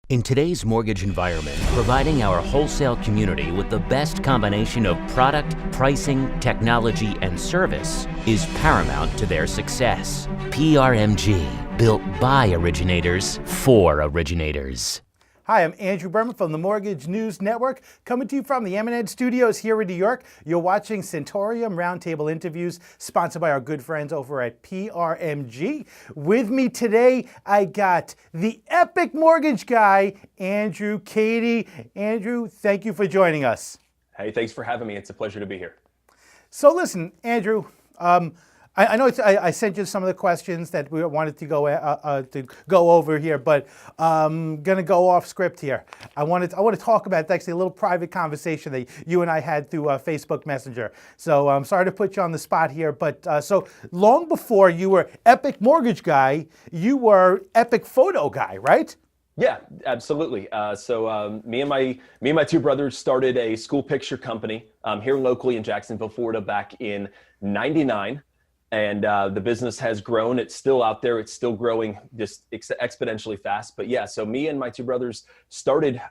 In today's mortgage environment, providing our wholesale community with the best combination of product, pricing, technology, and service is paramount to their success. PRMG, built by originators for originators. Hi, I'm Andrew Berman from the Mortgage News Network, coming to you from the M&N Studios here in New York. You're watching Centurion Roundtable interviews, sponsored by our good friends over at PRMG. With me today, I got the epic mortgage guy, Andrew Cady. Andrew, thank you for joining us. Hey, thanks for having me. It's a pleasure to be here. So listen, Andrew, I know I sent you some of the questions that we wanted to go over here, but I'm gonna go off script here. I want to talk about actually a little private conversation that you and I had through Facebook Messenger. So I'm sorry to put you on the spot here, but so long before you were epic mortgage guy, you were epic photo guy, right? Yeah, absolutely. So me and my two brothers started a school picture company here locally in Jacksonville, Florida, back in '99. And the business has grown. It's still out there. It's still growing just exponentially fast. But yeah, so me and my two brothers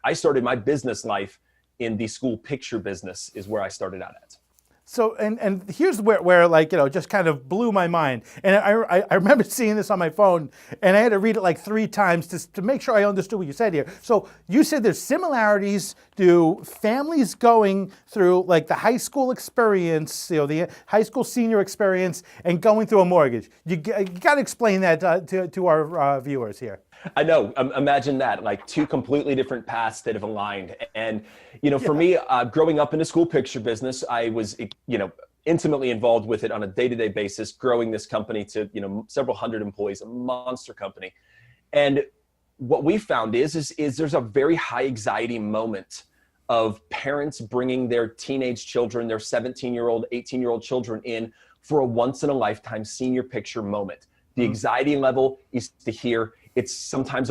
I started my business life in the school picture business is where I started out at. So, and here's where like, you know, just kind of blew my mind. And I remember seeing this on my phone, and I had to read it like 3 times to make sure I understood what you said here. So you said there's similarities to families going through like the high school experience, you know, the high school senior experience, and going through a mortgage. You got to explain that to our viewers here. I know. Imagine that, like 2 completely different paths that have aligned. And, you know, for me, growing up in the school picture business, I was, you know, intimately involved with it on a day-to-day basis, growing this company to, you know, several hundred employees, a monster company. And what we found is there's a very high anxiety moment of parents bringing their teenage children, their 17-year-old, 18-year-old children in for a once-in-a-lifetime senior picture moment. The anxiety level is to hear. It's sometimes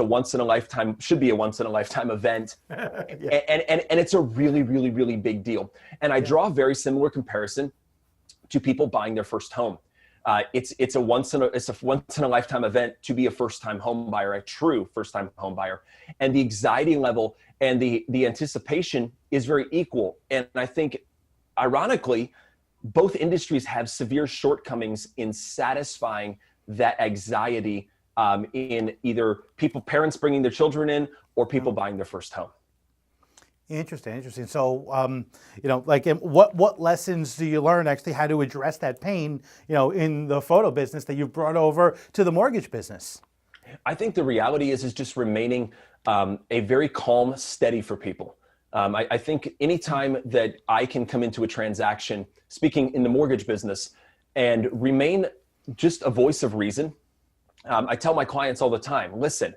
should be a once in a lifetime event. Yeah. And it's a really, really, really big deal. And I draw a very similar comparison to people buying their first home. It's a once in a lifetime event to be a first time home buyer, a true first time home buyer. And the anxiety level and the anticipation is very equal. And I think, ironically, both industries have severe shortcomings in satisfying that anxiety in either parents bringing their children in or people buying their first home. Interesting. So, you know, like what lessons do you learn actually how to address that pain, you know, in the photo business that you've brought over to the mortgage business? I think the reality is just remaining a very calm, steady for people. I think anytime that I can come into a transaction, speaking in the mortgage business, and remain just a voice of reason. I tell my clients all the time, listen,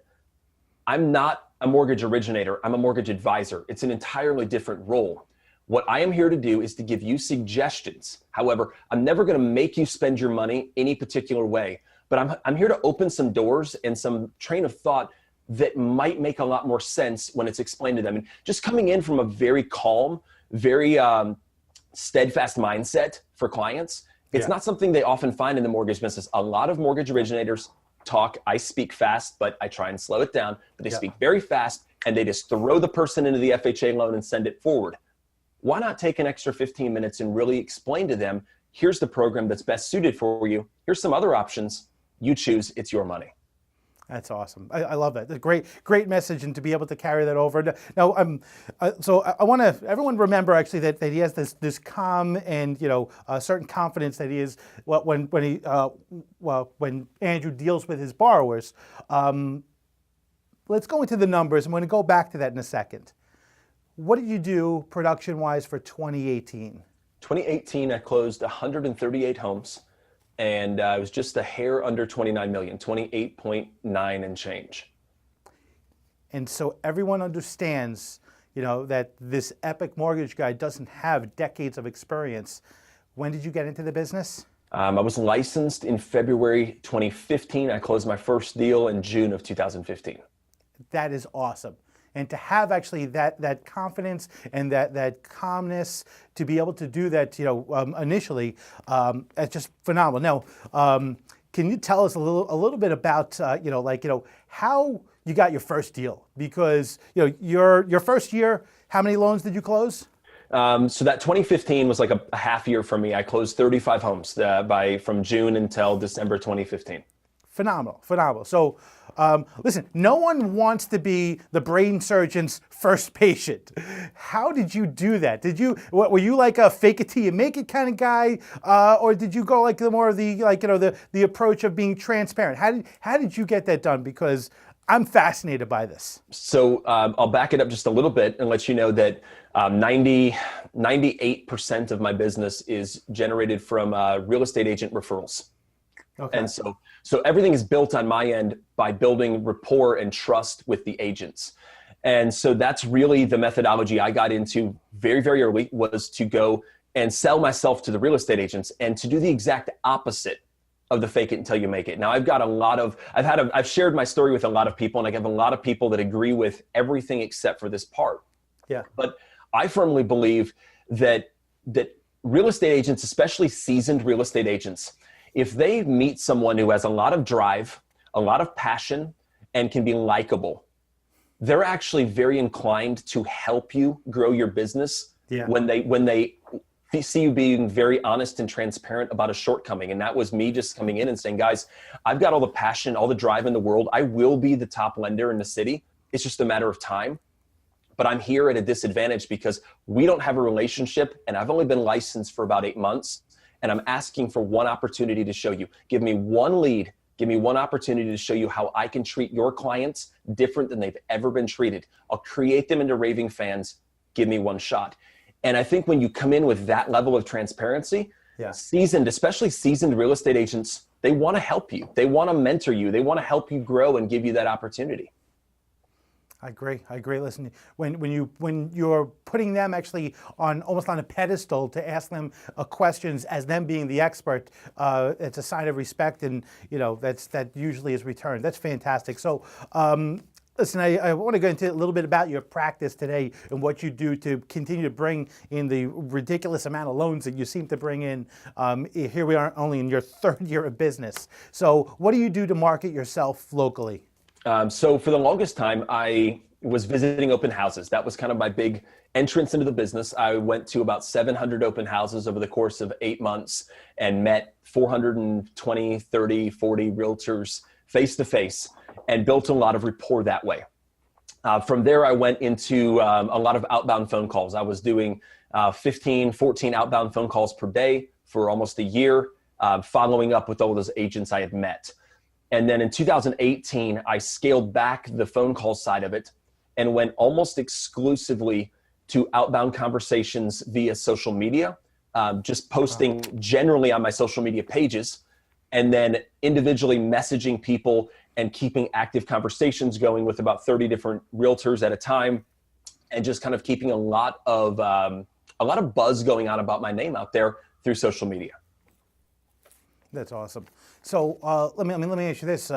I'm not a mortgage originator. I'm a mortgage advisor. It's an entirely different role. What I am here to do is to give you suggestions. However, I'm never going to make you spend your money any particular way, but I'm here to open some doors and some train of thought that might make a lot more sense when it's explained to them. And just coming in from a very calm, very steadfast mindset for clients, it's not something they often find in the mortgage business. A lot of mortgage originators I speak fast, but I try and slow it down, but they speak very fast and they just throw the person into the FHA loan and send it forward. Why not take an extra 15 minutes and really explain to them, here's the program that's best suited for you. Here's some other options. You choose, it's your money. That's awesome. I love that. That's a great message, and to be able to carry that over. Now, so I want to everyone remember actually that he has this calm and, you know, a certain confidence that he is when Andrew deals with his borrowers. Let's go into the numbers. I'm going to go back to that in a second. What did you do production-wise for 2018? 2018, I closed 138 homes. And it was just a hair under 29 million, 28.9 and change. And so everyone understands, you know, that this epic mortgage guy doesn't have decades of experience. When did you get into the business? I was licensed in February 2015. I closed my first deal in June of 2015. That is awesome. And to have actually that confidence and that calmness to be able to do that, you know, initially, that's just phenomenal. Now, can you tell us a little bit about, how you got your first deal? Because your first year, how many loans did you close? So that 2015 was like a half year for me. I closed 35 homes from June until December 2015. Phenomenal. So, listen, no one wants to be the brain surgeon's first patient. How did you do that? Were you like a fake it till you make it kind of guy, or did you go like the approach of being transparent? How did you get that done? Because I'm fascinated by this. So I'll back it up just a little bit and let you know that 98% of my business is generated from real estate agent referrals. Okay. And so everything is built on my end by building rapport and trust with the agents. And so that's really the methodology I got into very, very early, was to go and sell myself to the real estate agents and to do the exact opposite of the fake it until you make it. Now I've shared my story with a lot of people, and I have a lot of people that agree with everything except for this part. Yeah. But I firmly believe that real estate agents, especially seasoned real estate agents, if they meet someone who has a lot of drive, a lot of passion, and can be likable, they're actually very inclined to help you grow your business. Yeah. When they see you being very honest and transparent about a shortcoming. And that was me just coming in and saying, guys, I've got all the passion, all the drive in the world. I will be the top lender in the city. It's just a matter of time. But I'm here at a disadvantage because we don't have a relationship, and I've only been licensed for about 8 months. And I'm asking for one opportunity to show you. Give me one lead. Give me one opportunity to show you how I can treat your clients different than they've ever been treated. I'll create them into raving fans. Give me one shot. And I think when you come in with that level of transparency, especially seasoned real estate agents, they want to help you. They want to mentor you. They want to help you grow and give you that opportunity. I agree. Listen, when you're putting them actually almost on a pedestal to ask them questions as them being the expert, it's a sign of respect, and that usually is returned. That's fantastic. So, listen, I want to go into a little bit about your practice today and what you do to continue to bring in the ridiculous amount of loans that you seem to bring in. Here we are only in your third year of business. So, what do you do to market yourself locally? So for the longest time, I was visiting open houses. That was kind of my big entrance into the business. I went to about 700 open houses over the course of 8 months and met 420, 30, 40 realtors face to face and built a lot of rapport that way. From there, I went into a lot of outbound phone calls. I was doing 15, 14 outbound phone calls per day for almost a year, following up with all those agents I had met. And then in 2018, I scaled back the phone call side of it and went almost exclusively to outbound conversations via social media, just posting generally on my social media pages, and then individually messaging people and keeping active conversations going with about 30 different realtors at a time, and just kind of keeping a lot of buzz going on about my name out there through social media. That's awesome. So let me ask you this: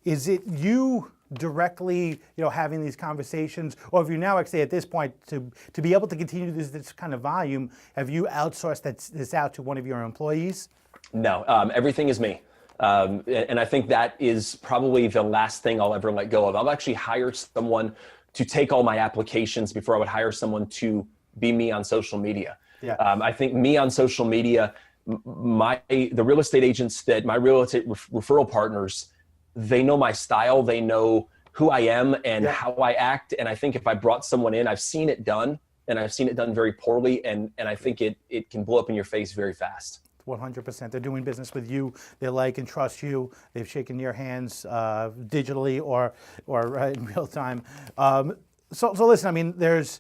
is it you directly, having these conversations, or have you now actually at this point to be able to continue this kind of volume, have you outsourced this out to one of your employees? No, everything is me. And I think that is probably the last thing I'll ever let go of. I'll actually hire someone to take all my applications before I would hire someone to be me on social media. Yeah. I think me on social media, the real estate agents my real estate referral partners, they know my style, they know who I am and how I act. And I think if I brought someone in, I've seen it done, and I've seen it done very poorly. And I think it can blow up in your face very fast. 100%. They're doing business with you. They like and trust you. They've shaken your hands digitally or in real time. So listen, there's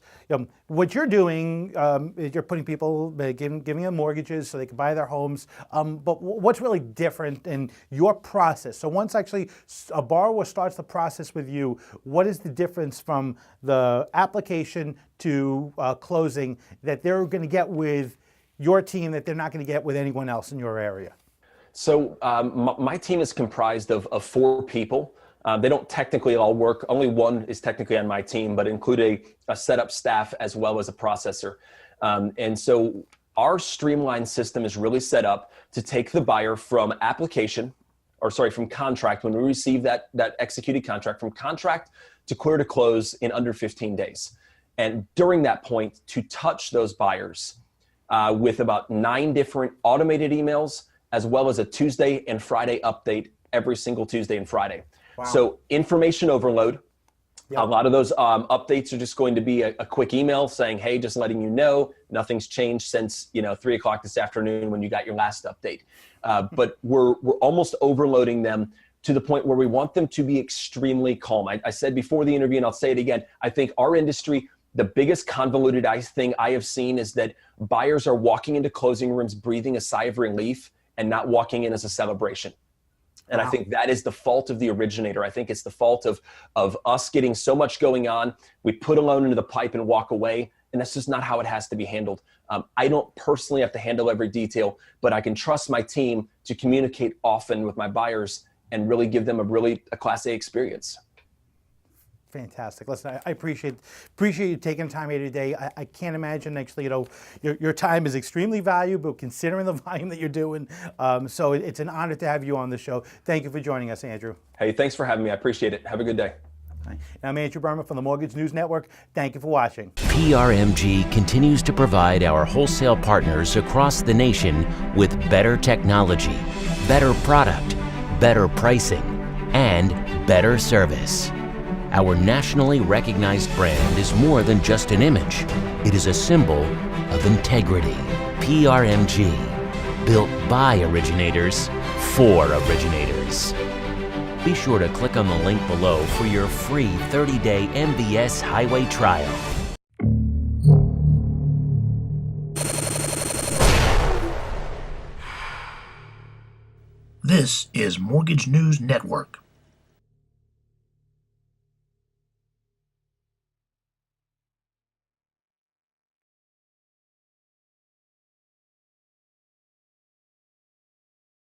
what you're doing is you're putting people, giving them mortgages so they can buy their homes. But what's really different in your process? So once actually a borrower starts the process with you, what is the difference from the application to closing that they're going to get with your team that they're not going to get with anyone else in your area? So my team is comprised of 4 people. They don't technically all work. Only one is technically on my team, but include a setup staff as well as a processor. And so our streamlined system is really set up to take the buyer from application from contract, when we receive that executed contract, from contract to clear to close in under 15 days. And during that point, to touch those buyers with about 9 different automated emails, as well as a Tuesday and Friday update every single Tuesday and Friday. Wow. So information overload. Yep. A lot of those updates are just going to be a quick email saying, hey, just letting you know, nothing's changed since 3 o'clock this afternoon when you got your last update. But we're almost overloading them to the point where we want them to be extremely calm. I said before the interview, and I'll say it again, I think our industry, the biggest convoluted thing I have seen is that buyers are walking into closing rooms breathing a sigh of relief and not walking in as a celebration. And wow. I think that is the fault of the originator. I think it's the fault of us getting so much going on. We put a loan into the pipe and walk away, and that's just not how it has to be handled. I don't personally have to handle every detail, but I can trust my team to communicate often with my buyers and really give them a Class A experience. Fantastic. Listen, I appreciate you taking time here today. I can't imagine, actually, your time is extremely valuable considering the volume that you're doing. So it's an honor to have you on the show. Thank you for joining us, Andrew. Hey, thanks for having me. I appreciate it. Have a good day. I'm Andrew Berman from the Mortgage News Network. Thank you for watching. PRMG continues to provide our wholesale partners across the nation with better technology, better product, better pricing, and better service. Our nationally recognized brand is more than just an image. It is a symbol of integrity. PRMG, built by originators for originators. Be sure to click on the link below for your free 30-day MBS highway trial. This is Mortgage News Network.